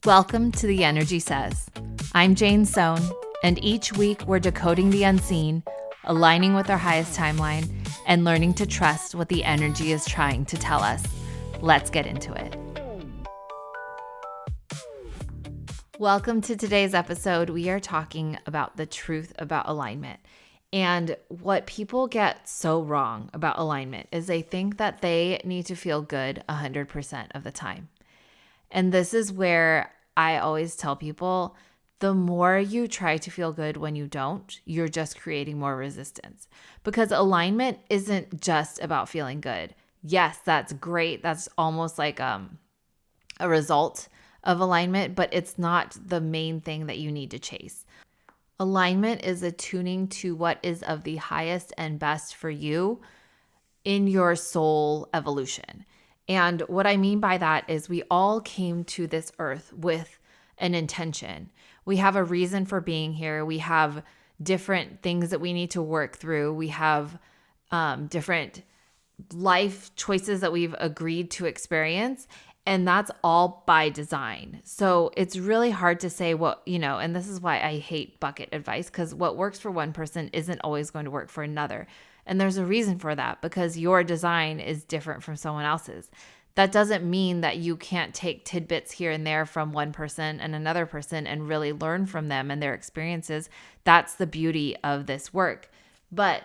Welcome to The Energy Says. I'm Jane Sohn, and each week we're decoding the unseen, aligning with our highest timeline, and learning to trust what the energy is trying to tell us. Let's get into it. Welcome to today's episode. We are talking about the truth about alignment. And what people get so wrong about alignment is they think that they need to feel good 100% of the time. And this is where I always tell people, the more you try to feel good when you don't, you're just creating more resistance. Because alignment isn't just about feeling good. Yes, that's great. That's almost like a result of alignment, but it's not the main thing that you need to chase. Alignment is attuning to what is of the highest and best for you in your soul evolution. And what I mean by that is we all came to this earth with an intention. We have a reason for being here. We have different things that we need to work through. We have different life choices that we've agreed to experience. And that's all by design. So it's really hard to say and this is why I hate bucket advice, because what works for one person isn't always going to work for another. And there's a reason for that, because your design is different from someone else's. That doesn't mean that you can't take tidbits here and there from one person and another person and really learn from them and their experiences. That's the beauty of this work. But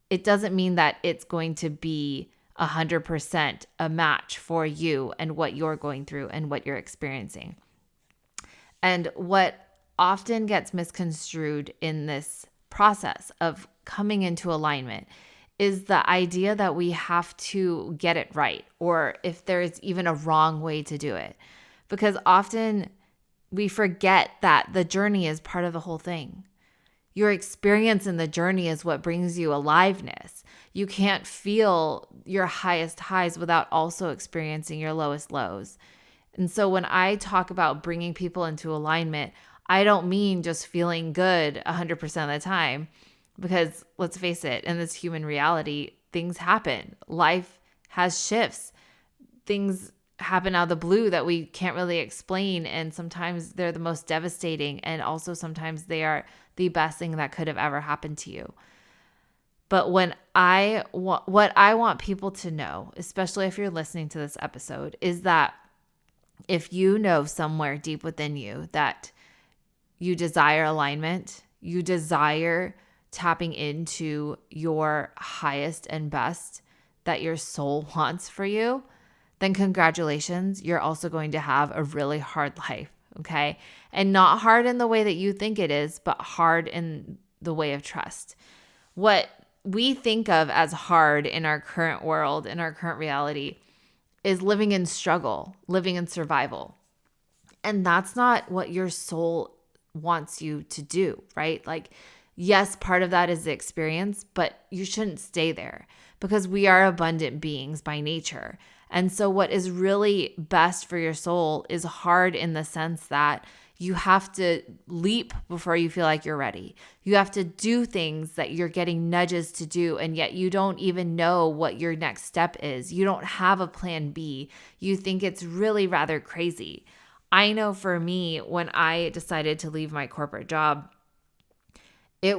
it doesn't mean that it's going to be 100% a match for you and what you're going through and what you're experiencing. And what often gets misconstrued in this process of coming into alignment is the idea that we have to get it right, or if there's even a wrong way to do it. Because often we forget that the journey is part of the whole thing. Your experience in the journey is what brings you aliveness. You can't feel your highest highs without also experiencing your lowest lows. And so when I talk about bringing people into alignment, I don't mean just feeling good 100% of the time, because let's face it, in this human reality, things happen. Life has shifts. Things happen out of the blue that we can't really explain. And sometimes they're the most devastating. And also sometimes they are the best thing that could have ever happened to you. But what I want people to know, especially if you're listening to this episode, is that if you know somewhere deep within you that you desire alignment, you desire tapping into your highest and best that your soul wants for you, then congratulations, you're also going to have a really hard life, okay? And not hard in the way that you think it is, but hard in the way of trust. What we think of as hard in our current world, in our current reality, is living in struggle, living in survival. And that's not what your soul wants you to do, right? Like, yes, part of that is the experience, but you shouldn't stay there, because we are abundant beings by nature. And so what is really best for your soul is hard in the sense that you have to leap before you feel like you're ready. You have to do things that you're getting nudges to do, and yet you don't even know what your next step is. You don't have a plan B. You think it's really rather crazy. I know for me, when I decided to leave my corporate job, it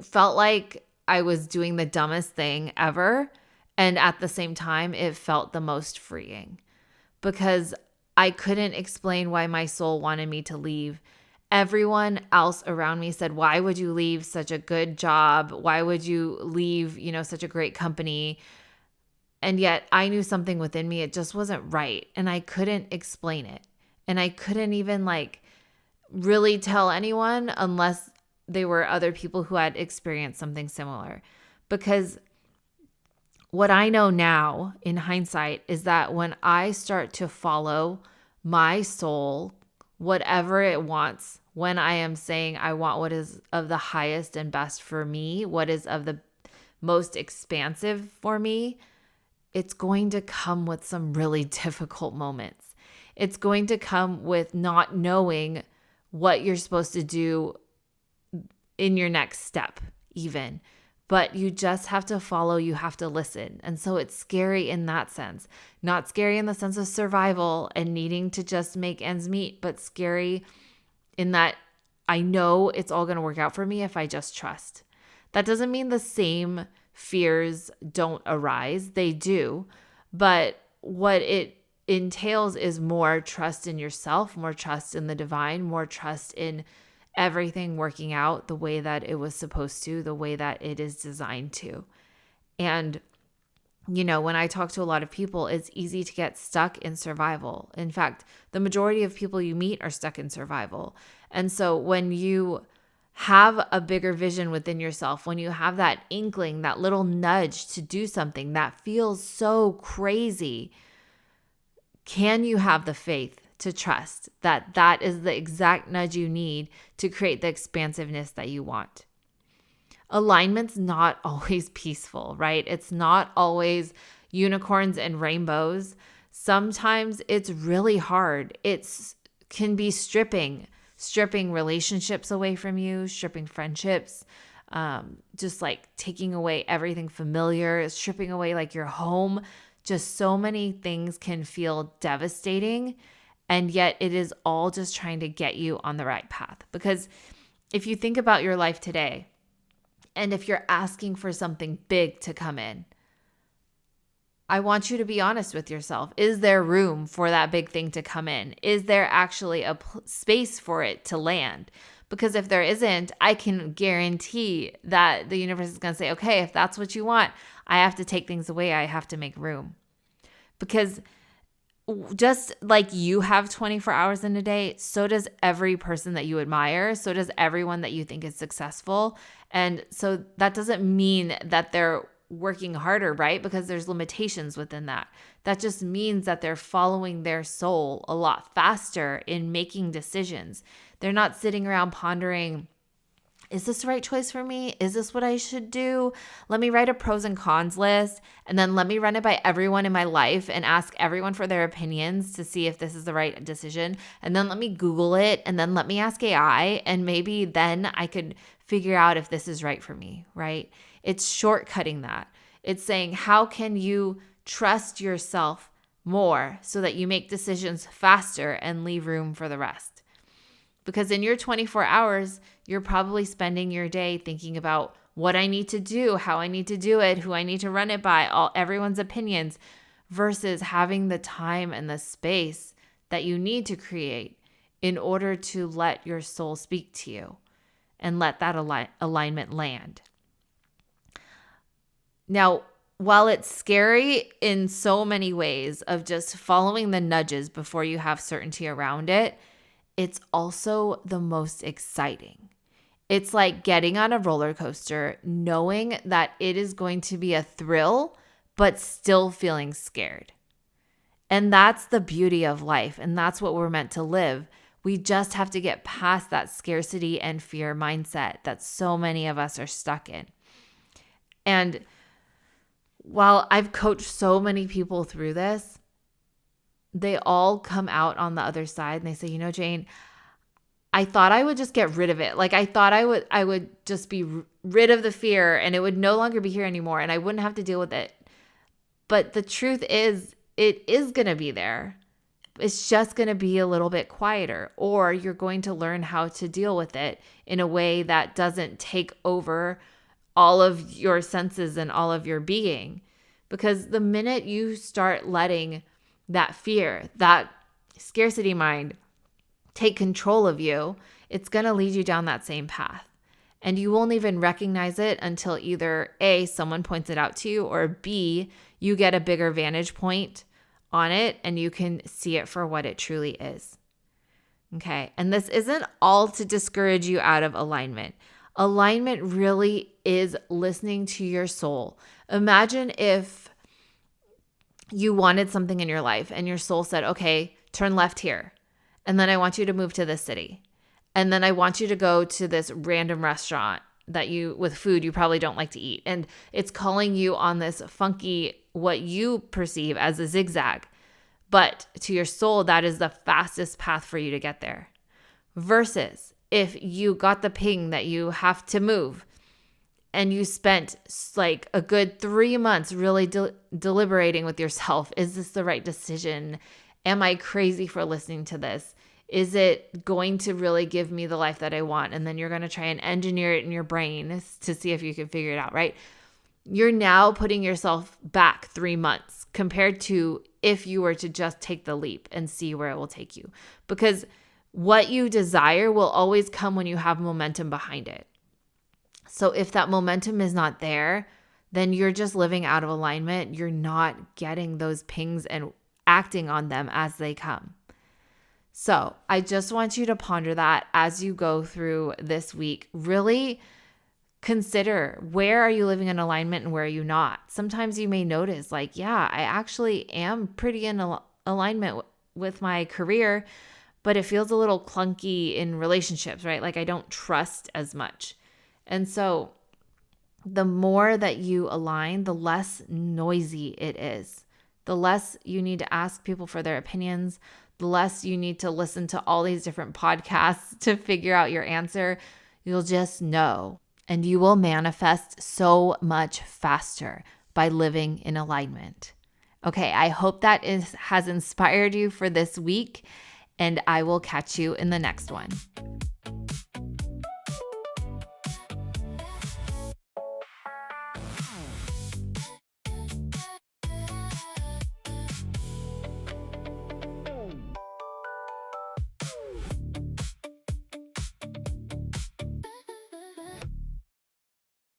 felt like I was doing the dumbest thing ever. And at the same time, it felt the most freeing, because I couldn't explain why my soul wanted me to leave. Everyone else around me said, why would you leave such a good job? Why would you leave, such a great company? And yet I knew something within me, it just wasn't right. And I couldn't explain it. And I couldn't even really tell anyone unless they were other people who had experienced something similar. Because what I know now in hindsight is that when I start to follow my soul, whatever it wants, when I am saying I want what is of the highest and best for me, what is of the most expansive for me, it's going to come with some really difficult moments. It's going to come with not knowing what you're supposed to do in your next step, even but you just have to follow, you have to listen. And so it's scary in that sense. Not scary in the sense of survival and needing to just make ends meet, but scary in that I know it's all going to work out for me if I just trust. That doesn't mean the same fears don't arise. They do. But what it entails is more trust in yourself, more trust in the divine, more trust in everything working out the way that it was supposed to, the way that it is designed to. And, when I talk to a lot of people, it's easy to get stuck in survival. In fact, the majority of people you meet are stuck in survival. And so when you have a bigger vision within yourself, when you have that inkling, that little nudge to do something that feels so crazy, can you have the faith to trust that that is the exact nudge you need to create the expansiveness that you want? Alignment's not always peaceful, right? It's not always unicorns and rainbows. Sometimes it's really hard. It can be stripping relationships away from you, stripping friendships, just like taking away everything familiar, stripping away like your home. Just so many things can feel devastating. And yet it is all just trying to get you on the right path. Because if you think about your life today, and if you're asking for something big to come in, I want you to be honest with yourself. Is there room for that big thing to come in? Is there actually a space for it to land? Because if there isn't, I can guarantee that the universe is going to say, okay, if that's what you want, I have to take things away. I have to make room. Because just like you have 24 hours in a day, so does every person that you admire. So does everyone that you think is successful. And so that doesn't mean that they're working harder, right? Because there's limitations within that. That just means that they're following their soul a lot faster in making decisions. They're not sitting around pondering, is this the right choice for me? Is this what I should do? Let me write a pros and cons list, and then let me run it by everyone in my life and ask everyone for their opinions to see if this is the right decision. And then let me Google it, and then let me ask AI, and maybe then I could figure out if this is right for me, right? It's shortcutting that. It's saying, how can you trust yourself more so that you make decisions faster and leave room for the rest? Because in your 24 hours, you're probably spending your day thinking about what I need to do, how I need to do it, who I need to run it by, everyone's opinions, versus having the time and the space that you need to create in order to let your soul speak to you and let that alignment land. Now, while it's scary in so many ways of just following the nudges before you have certainty around it, it's also the most exciting. It's like getting on a roller coaster, knowing that it is going to be a thrill, but still feeling scared. And that's the beauty of life. And that's what we're meant to live. We just have to get past that scarcity and fear mindset that so many of us are stuck in. And while I've coached so many people through this, they all come out on the other side and they say, Jane, I thought I would just get rid of it. Like I thought I would just be rid of the fear and it would no longer be here anymore and I wouldn't have to deal with it. But the truth is, it is going to be there. It's just going to be a little bit quieter, or you're going to learn how to deal with it in a way that doesn't take over all of your senses and all of your being. Because the minute you start letting that fear, that scarcity mind take control of you, it's going to lead you down that same path. And you won't even recognize it until either A, someone points it out to you, or B, you get a bigger vantage point on it and you can see it for what it truly is. Okay. And this isn't all to discourage you out of alignment. Alignment really is listening to your soul. Imagine if you wanted something in your life and your soul said, okay, turn left here. And then I want you to move to this city. And then I want you to go to this random restaurant with food you probably don't like to eat. And it's calling you on this funky, what you perceive as a zigzag. But to your soul, that is the fastest path for you to get there. Versus if you got the ping that you have to move and you spent like a good 3 months really deliberating with yourself. Is this the right decision? Am I crazy for listening to this? Is it going to really give me the life that I want? And then you're going to try and engineer it in your brain to see if you can figure it out, right? You're now putting yourself back 3 months compared to if you were to just take the leap and see where it will take you. Because what you desire will always come when you have momentum behind it. So if that momentum is not there, then you're just living out of alignment. You're not getting those pings and acting on them as they come. So I just want you to ponder that as you go through this week. Really consider, where are you living in alignment and where are you not? Sometimes you may notice like, yeah, I actually am pretty in alignment with my career, but it feels a little clunky in relationships, right? Like I don't trust as much. And so the more that you align, the less noisy it is. The less you need to ask people for their opinions, the less you need to listen to all these different podcasts to figure out your answer. You'll just know, and you will manifest so much faster by living in alignment. Okay, I hope that has inspired you for this week, and I will catch you in the next one.